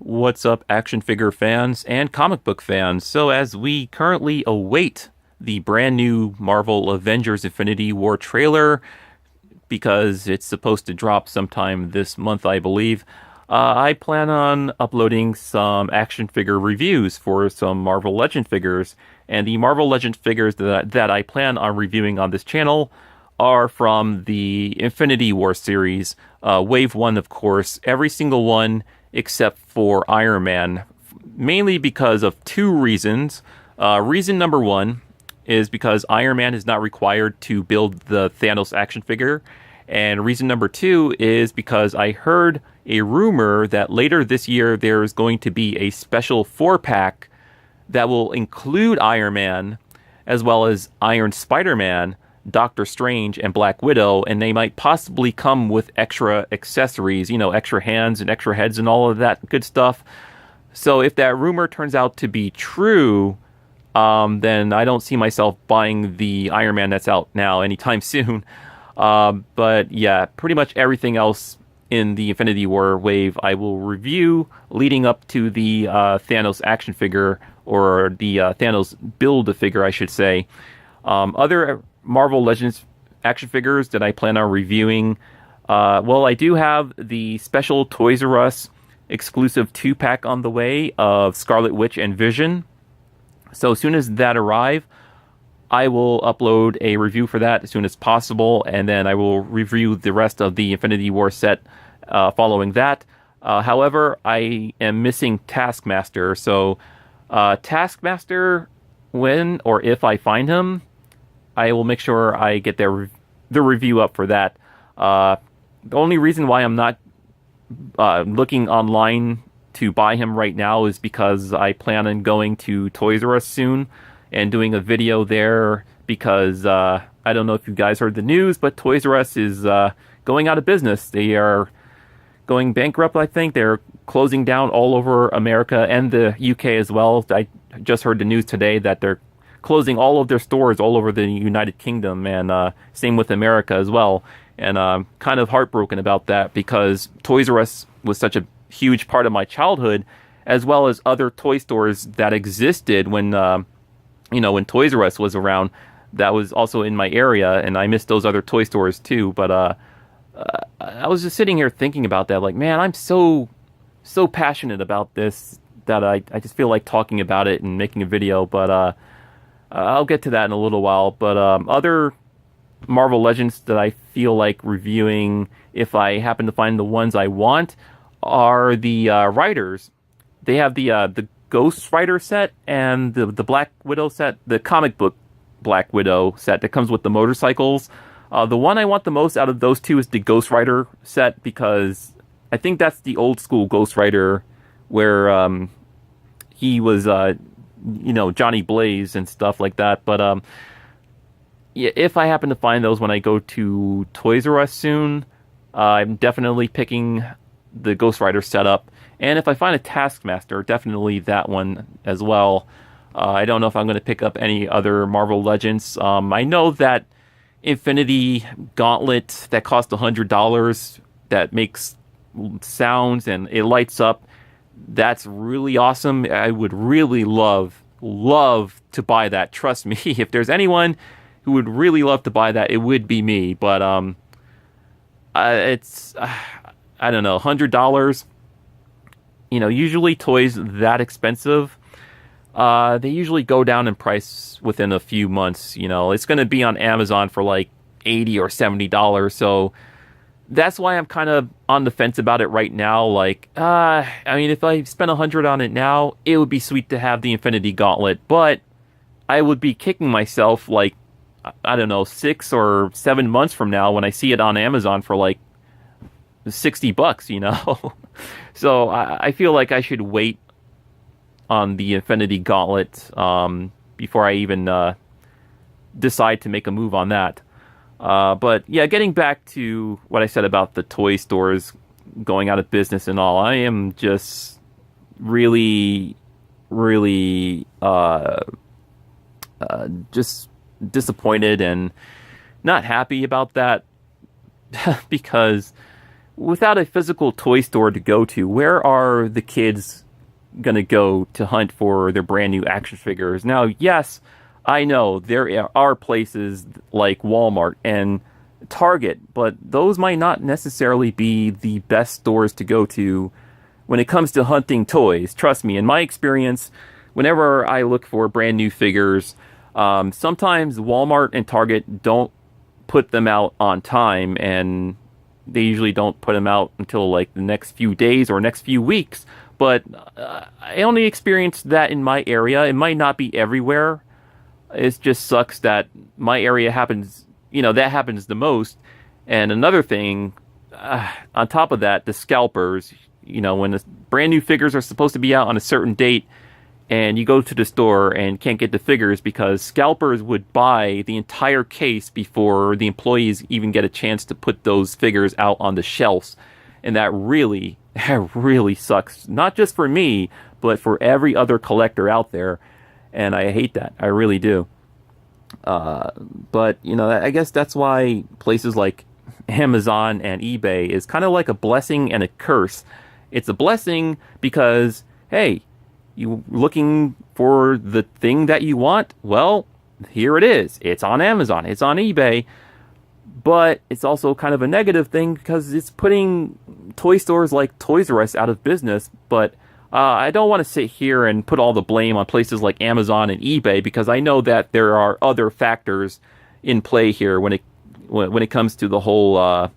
What's up, action figure fans and comic book fans? So, as we currently await the brand new Marvel Avengers Infinity War trailer, because it's supposed to drop sometime this month, I believe, I plan on uploading some action figure reviews for some Marvel Legend figures. And the Marvel Legend figures that I plan on reviewing on this channel are from the Infinity War series. Wave 1, of course, every single one except for Iron Man, mainly because of two reasons. Reason number one is because Iron Man is not required to build the Thanos action figure. And reason number two is because I heard a rumor that later this year there's going to be a special 4-pack that will include Iron Man, as well as Iron Spider-Man, Dr.Strange, and Black Widow, and they might possibly come with extra accessories, extra hands and extra heads and all of that good stuff. So if that rumor turns out to be true, then I don't see myself buying the Iron Man that's out now anytime soon. But yeah, pretty much everything else in the Infinity War wave I will review leading up to the Thanos action figure, or the Thanos build-a-figure, I should say. Other Marvel Legends action figures that I plan on reviewing, well, I do have the special Toys R Us exclusive 2-pack on the way of Scarlet Witch and Vision. So as soon as that arrive, I will upload a review for that as soon as possible, and then I will review the rest of the Infinity War set following that. However, I am missing Taskmaster, so Taskmaster, when or if I find him, I will make sure I get the review up for that. The only reason why I'm not looking online to buy him right now is because I plan on going to Toys R Us soon and doing a video there, because I don't know if you guys heard the news, but Toys R Us is going out of business. They are going bankrupt, I think. They're closing down all over America and the UK as well. I just heard the news today that they're closing all of their stores all over the United Kingdom, and same with America as well. And I'm kind of heartbroken about that, because Toys R Us was such a huge part of my childhood, as well as other toy stores that existed when when Toys R Us was around. That was also in my area, and I missed those other toy stores too. But I was just sitting here thinking about that, like, man, I'm so passionate about this that I just feel like talking about it and making a video. But I'll get to that in a little while. But other Marvel Legends that I feel like reviewing, if I happen to find the ones I want, are the writers. They have the Ghost Rider set and the Black Widow set, the comic book Black Widow set that comes with the motorcycles. The one I want the most out of those two is the Ghost Rider set, because I think that's the old school Ghost Rider where he was Johnny Blaze and stuff like that. But yeah, if I happen to find those when I go to Toys R Us soon, I'm definitely picking the Ghost Rider setup. And if I find a Taskmaster, definitely that one as well. I don't know if I'm going to pick up any other Marvel Legends. I know that Infinity Gauntlet that cost $100, that makes sounds and it lights up, that's really awesome. I would really love to buy that. Trust me, if there's anyone who would really love to buy that, it would be me. But it's I don't know, $100. Usually toys that expensive, they usually go down in price within a few months. It's going to be on Amazon for like $80 or $70. So that's why I'm kind of on the fence about it right now. Like, if I spent $100 on it now, it would be sweet to have the Infinity Gauntlet, but I would be kicking myself like, I don't know, 6 or 7 months from now when I see it on Amazon for like $60, So I feel like I should wait on the Infinity Gauntlet before I even decide to make a move on that. But yeah, getting back to what I said about the toy stores going out of business and all, I am just really just disappointed and not happy about that because without a physical toy store to go to, where are the kids gonna go to hunt for their brand new action figures? Now, yes, I know there are places like Walmart and Target, but those might not necessarily be the best stores to go to when it comes to hunting toys. Trust me, in my experience, whenever I look for brand new figures, sometimes Walmart and Target don't put them out on time, and they usually don't put them out until like the next few days or next few weeks. But I only experienced that in my area. It might not be everywhere. It just sucks that my area happens, that happens the most. And another thing, on top of that, the scalpers, when the brand new figures are supposed to be out on a certain date, and you go to the store and can't get the figures because scalpers would buy the entire case before the employees even get a chance to put those figures out on the shelves. And that really sucks. Not just for me, but for every other collector out there. And I hate that. I really do. But, I guess that's why places like Amazon and eBay is kind of like a blessing and a curse. It's a blessing because, hey, you looking for the thing that you want? Well, here it is. It's on Amazon. It's on eBay. But it's also kind of a negative thing because it's putting toy stores like Toys R Us out of business. But I don't want to sit here and put all the blame on places like Amazon and eBay because I know that there are other factors in play here when it comes to the whole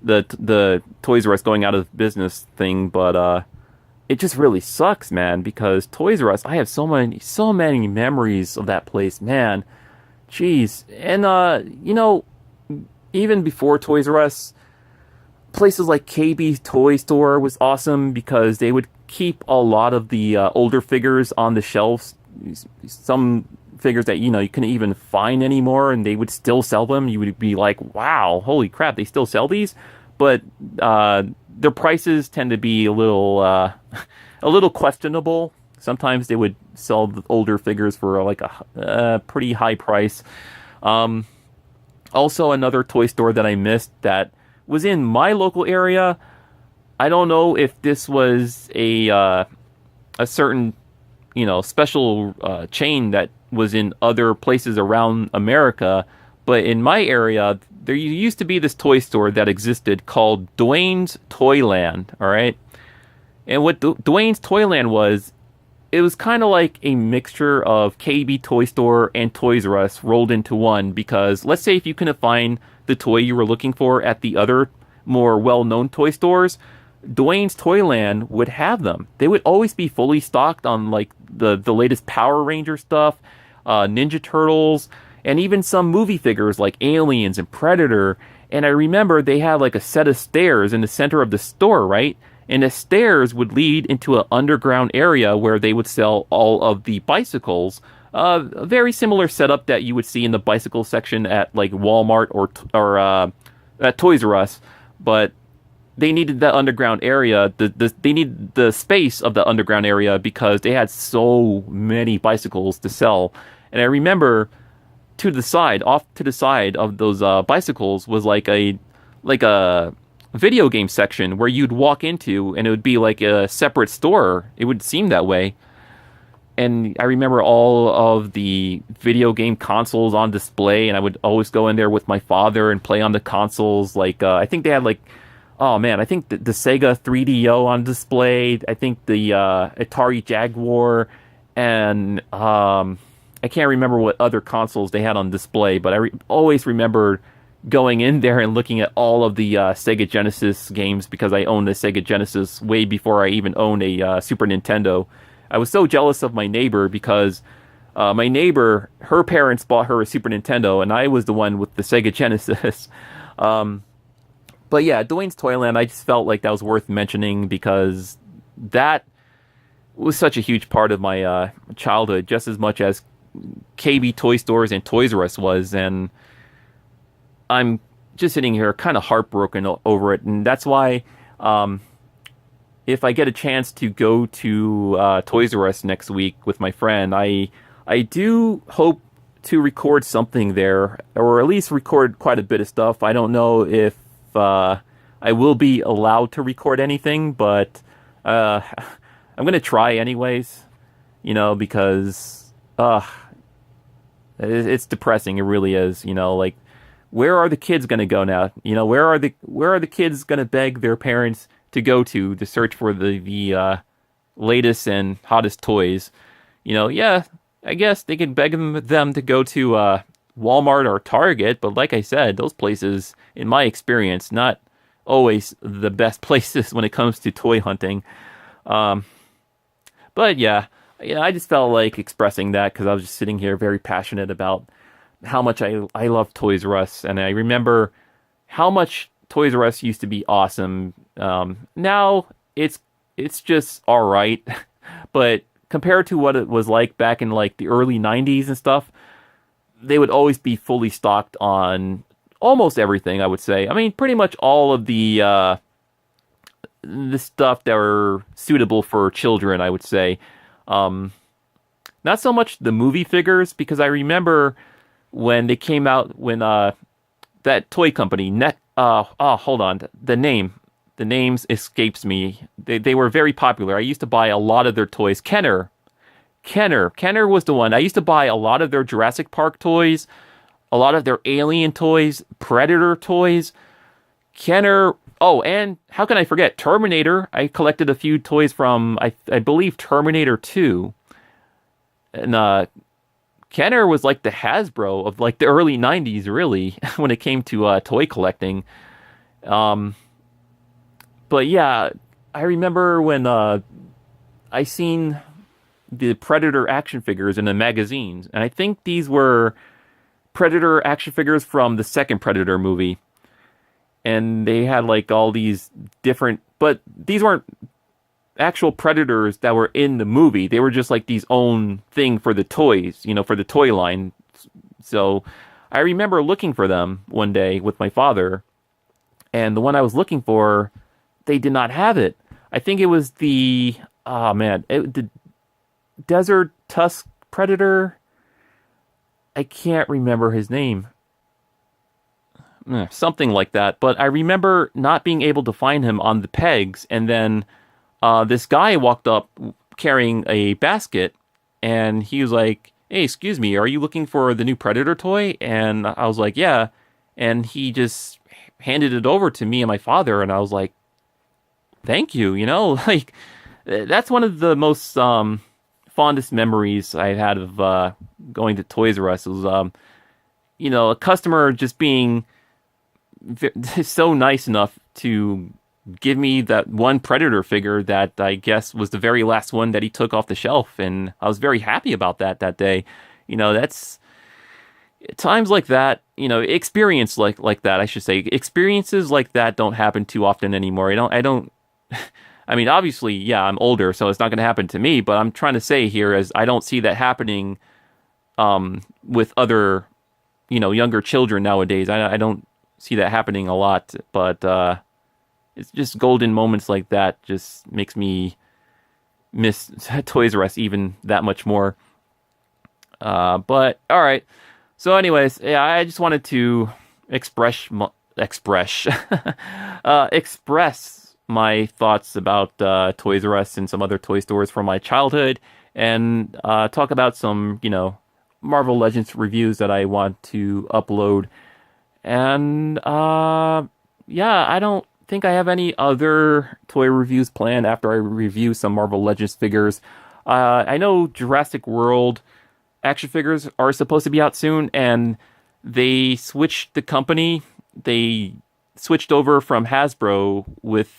the Toys R Us going out of business thing. But it just really sucks, man, because Toys R Us, I have so many memories of that place, man. Jeez. And even before Toys R Us, places like KB Toy Store was awesome because they would keep a lot of the older figures on the shelves. Some figures that, you couldn't even find anymore, and they would still sell them. You would be like, wow, holy crap, they still sell these? But their prices tend to be a little questionable. Sometimes they would sell the older figures for like a pretty high price. Also, another toy store that I missed that was in my local area. I don't know if this was a certain, special chain that was in other places around America, but in my area, there used to be this toy store that existed called Dwayne's Toyland, all right? And what Dwayne's Toyland was, it was kind of like a mixture of KB Toy Store and Toys R Us rolled into one, because let's say if you couldn't find the toy you were looking for at the other more well-known toy stores, Dwayne's Toyland would have them. They would always be fully stocked on like the latest Power Ranger stuff, Ninja Turtles, and even some movie figures like Aliens and Predator. And I remember they had like a set of stairs in the center of the store, right? And the stairs would lead into an underground area where they would sell all of the bicycles. A very similar setup that you would see in the bicycle section at like Walmart or at Toys R Us. But they needed that underground area. They needed the space of the underground area because they had so many bicycles to sell. And I remember off to the side of those bicycles was like a video game section where you'd walk into, and it would be like a separate store. It would seem that way. And I remember all of the video game consoles on display, and I would always go in there with my father and play on the consoles. Like, I think they had like, oh man, I think the Sega 3DO on display. I think the Atari Jaguar, and I can't remember what other consoles they had on display, but I always remember going in there and looking at all of the Sega Genesis games because I owned the Sega Genesis way before I even owned a Super Nintendo. I was so jealous of my neighbor because my neighbor, her parents bought her a Super Nintendo, and I was the one with the Sega Genesis. But yeah, Dwayne's Toyland, I just felt like that was worth mentioning because that was such a huge part of my childhood, just as much as KB Toy Stores and Toys R Us was. And I'm just sitting here kind of heartbroken over it. And that's why if I get a chance to go to Toys R Us next week with my friend, I do hope to record something there, or at least record quite a bit of stuff. I don't know if I will be allowed to record anything, but uh, I'm gonna try anyways. Because it's depressing. It really is. Like where are the kids gonna go now? Where are the kids gonna beg their parents to search for the latest and hottest toys? Yeah, I guess they could beg them to go to Walmart or Target, but like I said, those places, in my experience, not always the best places when it comes to toy hunting. Um, but yeah, I just felt like expressing that because I was just sitting here very passionate about how much I love Toys R Us, and I remember how much Toys R Us used to be awesome. Now it's just all right, but compared to what it was like back in like the early '90s and stuff, they would always be fully stocked on almost everything, I would say. I mean, pretty much all of the stuff that were suitable for children, I would say. Um, Not so much the movie figures because I remember when they came out when that toy company net hold on, the names escapes me. They were very popular. I used to buy a lot of their toys. Kenner was the one. I used to buy a lot of their Jurassic Park toys, a lot of their Alien toys, Predator toys. Kenner. Oh, and how can I forget Terminator? I collected a few toys from I believe Terminator 2. And Kenner was like the Hasbro of like the early '90s, really, when it came to toy collecting. Um, but yeah, I remember when I seen the Predator action figures in the magazines, and I think these were Predator action figures from the second Predator movie, and they had like all these different, but these weren't actual predators that were in the movie. They were just like these own thing for the toys, for the toy line. So I remember looking for them one day with my father, and the one I was looking for, they did not have it. I think it was the Desert Tusk Predator. I can't remember his name. Something like that. But I remember not being able to find him on the pegs, and then this guy walked up carrying a basket, and he was like, "Hey, excuse me, are you looking for the new Predator toy?" And I was like, "Yeah." And he just handed it over to me and my father, and I was like, "Thank you." Like that's one of the most fondest memories I had of going to Toys R Us. It was a customer just being so nice enough to give me that one Predator figure that I guess was the very last one that he took off the shelf, and I was very happy about that day. That's times like that. Experience like that. I should say experiences like that don't happen too often anymore. I don't. I mean, obviously, yeah, I'm older, so it's not going to happen to me. But I'm trying to say here is I don't see that happening with other, younger children nowadays. I don't see that happening a lot, but it's just golden moments like that just makes me miss Toys R Us even that much more. But all right. So, anyways, yeah, I just wanted to express express my thoughts about Toys R Us and some other toy stores from my childhood, and talk about some, Marvel Legends reviews that I want to upload. And yeah, I don't think I have any other toy reviews planned after I review some Marvel Legends figures. I know Jurassic World action figures are supposed to be out soon, and they switched the company. They switched over from Hasbro with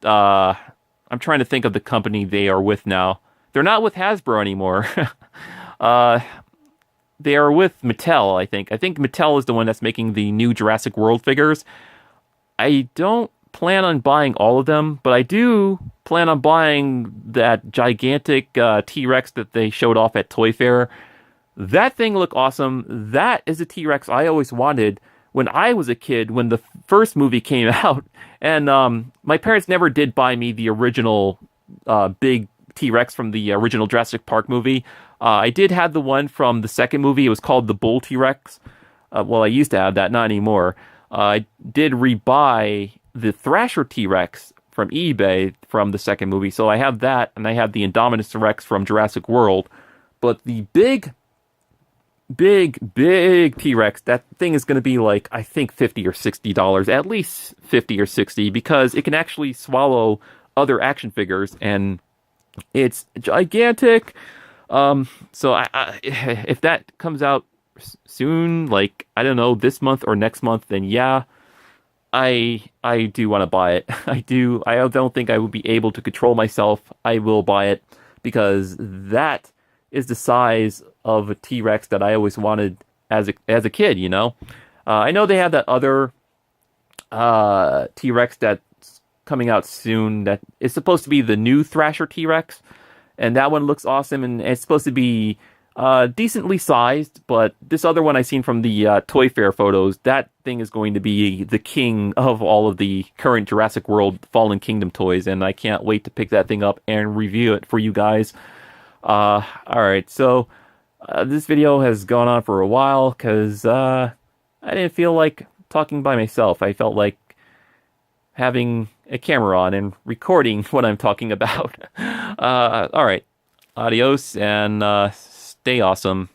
I'm trying to think of the company they are with now. They're not with Hasbro anymore. uh they are with Mattel, I think. I think Mattel is the one that's making the new Jurassic World figures. I don't plan on buying all of them, but I do plan on buying that gigantic T-Rex that they showed off at Toy Fair. That thing looked awesome. That is a T-Rex I always wanted when I was a kid, when the first movie came out. And my parents never did buy me the original big T-Rex from the original Jurassic Park movie. I did have the one from the second movie. It was called the Bull T-Rex. Well, I used to have that, not anymore. I did rebuy the Thrasher T-Rex from eBay from the second movie. So I have that, and I have the Indominus Rex from Jurassic World. But the big T-Rex, that thing is going to be like, I think $50 or $60, at least 50 or 60, because it can actually swallow other action figures, and it's gigantic. So if that comes out soon, like, I don't know, this month or next month, then yeah, I do want to buy it. I do. I don't think I will be able to control myself. I will buy it because that is the size of a T-Rex that I always wanted as a kid, you know? I know they have that other T-Rex that's coming out soon that is supposed to be the new Thrasher T-Rex, and that one looks awesome, and it's supposed to be decently sized, but this other one I seen from the Toy Fair photos, that thing is going to be the king of all of the current Jurassic World Fallen Kingdom toys, and I can't wait to pick that thing up and review it for you guys. Alright, so this video has gone on for a while because I didn't feel like talking by myself. I felt like having a camera on and recording what I'm talking about. Alright, adios and stay awesome.